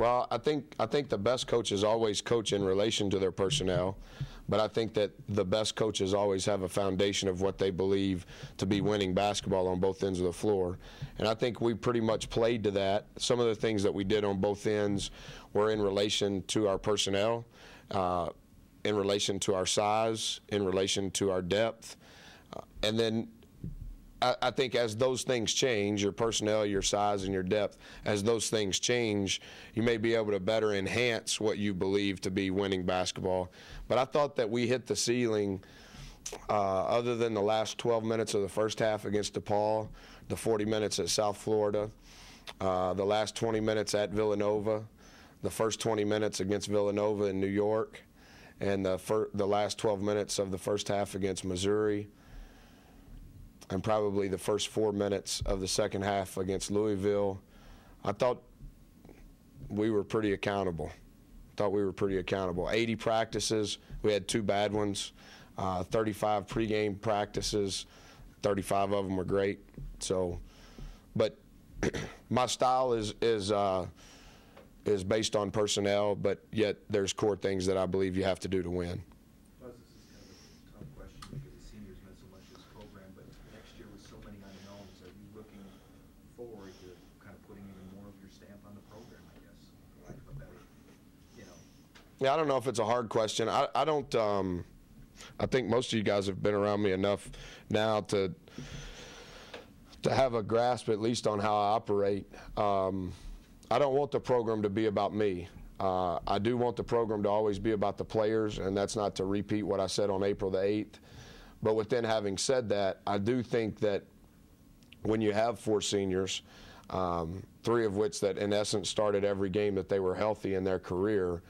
Well, I think the best coaches always coach in relation to their personnel, but I think that the best coaches always have a foundation of what they believe to be winning basketball on both ends of the floor. And I think we pretty much played to that. Some of the things that we did on both ends were in relation to our personnel, in relation to our size, in relation to our depth. And then I think as those things change, your personnel, your size, and your depth, as those things change, you may be able to better enhance what you believe to be winning basketball. But I thought that we hit the ceiling other than the last 12 minutes of the first half against DePaul, the 40 minutes at South Florida, the last 20 minutes at Villanova, the first 20 minutes against Villanova in New York, and the last 12 minutes of the first half against Missouri, and probably the first 4 minutes of the second half against Louisville. I thought we were pretty accountable. 80 practices. We had 2 bad ones. 35 pregame practices. 35 of them were great. So, but my style is based on personnel, but yet there's core things that I believe you have to do to win. Yeah, I don't know if it's a hard question. I don't. I think most of you guys have been around me enough now to have a grasp at least on how I operate. I don't want the program to be about me. I do want the program to always be about the players, and that's not to repeat what I said on April the 8th. But with then having said that, I do think that when you have 4 seniors, 3 of which that in essence started every game that they were healthy in their career,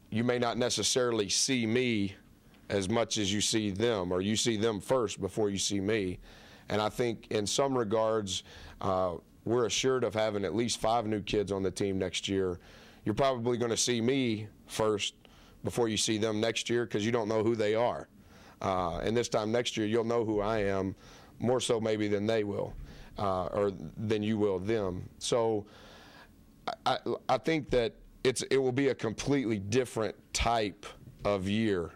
you may not necessarily see me as much as you see them, or you see them first before you see me. And I think in some regards, we're assured of having at least 5 new kids on the team next year. You're probably going to see me first before you see them next year because you don't know who they are. And this time next year, you'll know who I am, more so maybe than they will, or than you will them. So I think that it will be a completely different type of year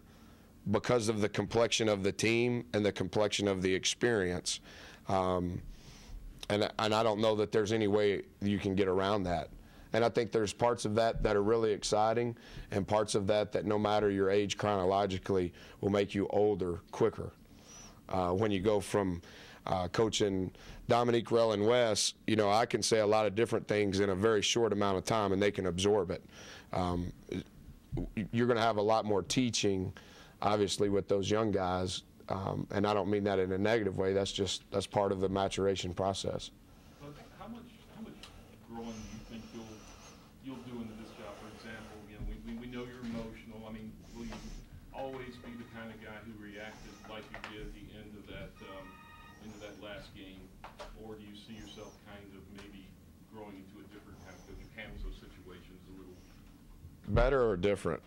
because of the complexion of the team and the complexion of the experience. And I don't know that there's any way you can get around that. And I think there's parts of that that are really exciting and parts of that no matter your age chronologically will make you older quicker. When you go from coaching Dominique, Rell, and Wes, I can say a lot of different things in a very short amount of time and they can absorb it. You're going to have a lot more teaching, obviously, with those young guys. And I don't mean that in a negative way. That's part of the maturation process. But how much growing do you think you'll do into this job? For example, we know you're emotional. I mean, will you always be the kind of guy who reacted like you did at the end of that last game, or do you see yourself kind of maybe growing into a different kind of coach who handles those situations a little better or different?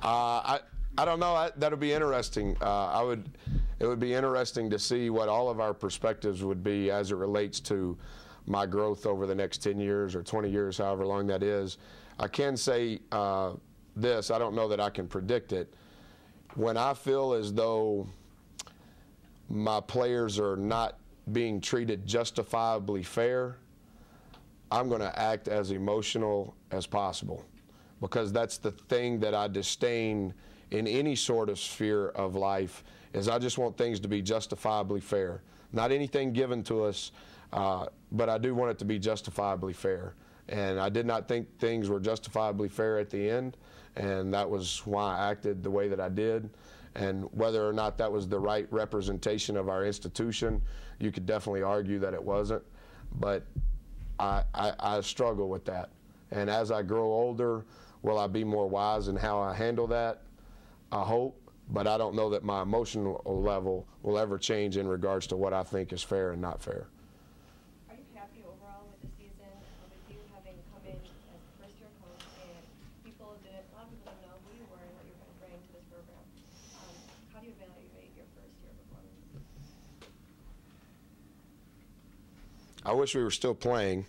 I don't know. That'll be interesting. It would be interesting to see what all of our perspectives would be as it relates to my growth over the next 10 years or 20 years, however long that is. I can say this. I don't know that I can predict it. When I feel as though my players are not being treated justifiably fair, I'm going to act as emotional as possible, because that's the thing that I disdain in any sort of sphere of life, is I just want things to be justifiably fair. Not anything given to us, but I do want it to be justifiably fair. And I did not think things were justifiably fair at the end, and that was why I acted the way that I did. And whether or not that was the right representation of our institution, you could definitely argue that it wasn't. But I struggle with that. And as I grow older, will I be more wise in how I handle that? I hope. But I don't know that my emotional level will ever change in regards to what I think is fair and not fair. Are you happy overall with the season, with you having come in as the first-year coach, and a lot of people didn't know who you were and what you were going to bring to this program? How do you evaluate your first-year performance? I wish we were still playing.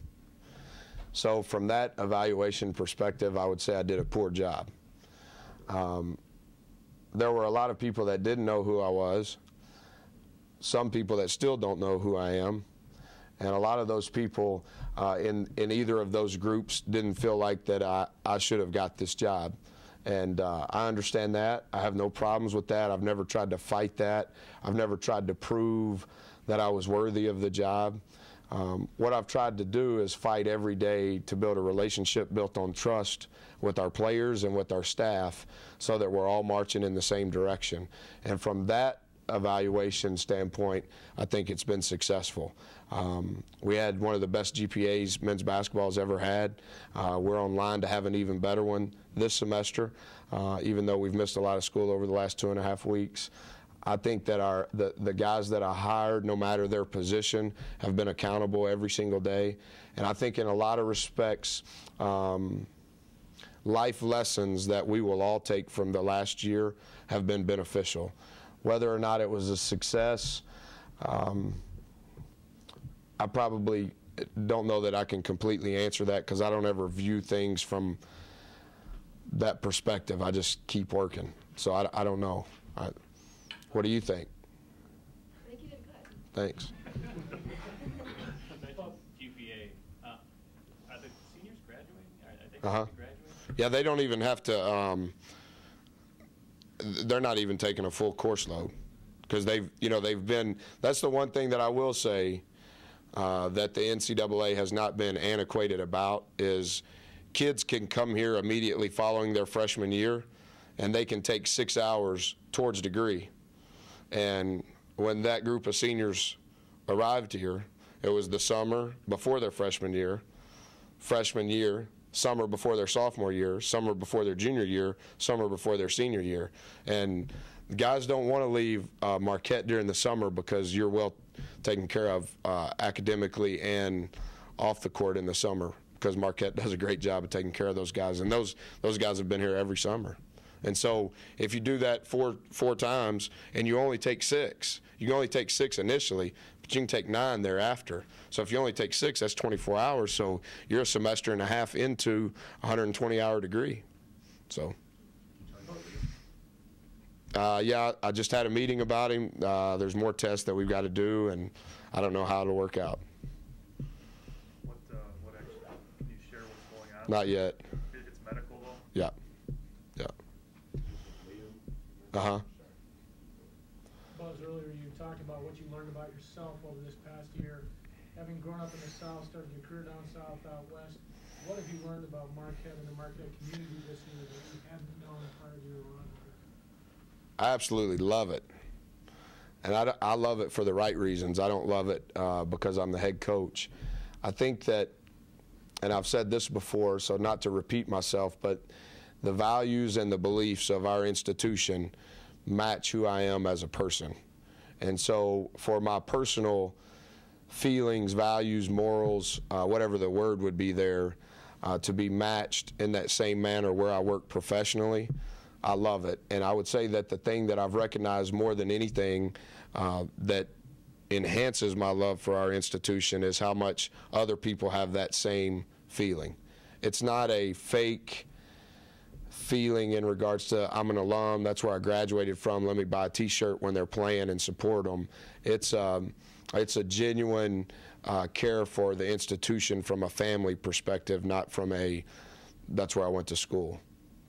So from that evaluation perspective, I would say I did a poor job. There were a lot of people that didn't know who I was, some people that still don't know who I am, and a lot of those people in either of those groups didn't feel like that I should have got this job. And I understand that. I have no problems with that. I've never tried to fight that. I've never tried to prove that I was worthy of the job. What I've tried to do is fight every day to build a relationship built on trust with our players and with our staff so that we're all marching in the same direction. And from that evaluation standpoint, I think it's been successful. We had one of the best GPAs men's basketball has ever had. We're on line to have an even better one this semester, even though we've missed a lot of school over the last 2.5 weeks. I think that the guys that I hired, no matter their position, have been accountable every single day. And I think in a lot of respects, life lessons that we will all take from the last year have been beneficial. Whether or not it was a success, I probably don't know that I can completely answer that because I don't ever view things from that perspective. I just keep working. So I don't know. What do you think? I think you did good. Thanks. GPA. Are the seniors graduating? Are they Uh-huh. graduating? Yeah, they don't even have to. They're not even taking a full course load because they've been. That's the one thing that I will say that the NCAA has not been antiquated about is kids can come here immediately following their freshman year, and they can take 6 hours towards degree. And when that group of seniors arrived here, it was the summer before their freshman year, summer before their sophomore year, summer before their junior year, summer before their senior year. And guys don't want to leave Marquette during the summer because you're well taken care of academically and off the court in the summer because Marquette does a great job of taking care of those guys. And those guys have been here every summer. And so if you do that four times and you only take 6, you can only take 6 initially, but you can take 9 thereafter. So if you only take 6, that's 24 hours. So you're a semester and a half into a 120-hour degree. So, yeah, I just had a meeting about him. There's more tests that we've got to do, and I don't know how it'll work out. What actually, can you share what's going on? Not yet. It's medical though? Yeah. Yeah. Uh-huh. Buzz, earlier you talked about what you learned about yourself over this past year. Having grown up in the South, started your career down South, out West, what have you learned about Marquette and the Marquette community this year that you hadn't known prior to your run here? I absolutely love it. And I love it for the right reasons. I don't love it because I'm the head coach. I think that, and I've said this before, so not to repeat myself, but the values and the beliefs of our institution match who I am as a person. And so for my personal feelings, values, morals, whatever the word would be there, to be matched in that same manner where I work professionally, I love it. And I would say that the thing that I've recognized more than anything that enhances my love for our institution is how much other people have that same feeling. It's not a fake feeling in regards to I'm an alum, that's where I graduated from, let me buy a t-shirt when they're playing and support them. It's a genuine care for the institution from a family perspective, not from that's where I went to school.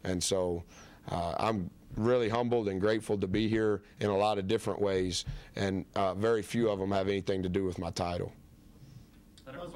And so I'm really humbled and grateful to be here in a lot of different ways, and very few of them have anything to do with my title. Buzz,